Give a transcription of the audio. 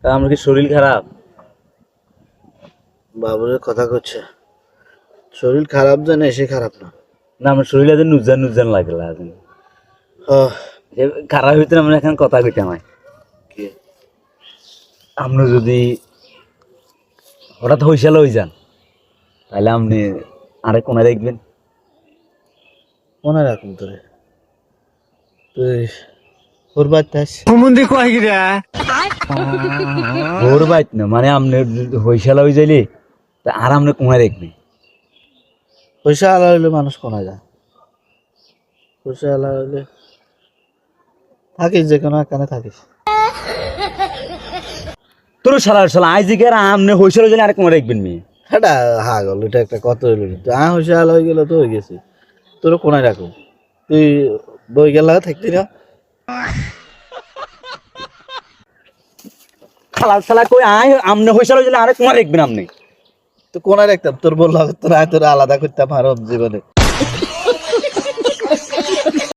তা আমার কি শরীর খারাপ? বাবুরের কথা করছে, শরীর খারাপ জানে সে খারাপ না। না আমার শরীর আজ নুজান নুজান লাগলা আজ হ্যাঁ, খারাপ হইতে আমরা এখন কথা কইতে আমায় কি আপনি যদি হঠাৎ হইসাল হয়ে যান তাহলে আপনি আরে কোনায় দেখবেন। মনে রাখুন তোরে, তুই ওর বাড়িতে আস। ওর বাইত না মানে আপনি হইসাল হয়ে যাইলে তা আর আপনি কোনায় দেখবেন। পয়সা আলা হইলে মানুষ কোনা যায়, পয়সা আলা হইলে থাকিস যে কোনো এখানে থাকিস। তোর শালা শালা আইজিকে আর আপনি হইসাল হয়ে যাইলে আর কোনায় দেখবেন মেয়ে। এটা হাগল, এটা একটা কত হইল, তুই পয়সা আলা হয়ে গেলে তো হয়ে গেছি, তোর কোনায় রাখো। তুই বই গেলা থাকতি না, শালা শালা কই আয় আপনি হইসাল হয়ে যাইলে আর কোনায় দেখবেন আপনি। তো কোনায় রাখতাম, তোর বললাম তোর আলাদা করতাম আর জীবনে।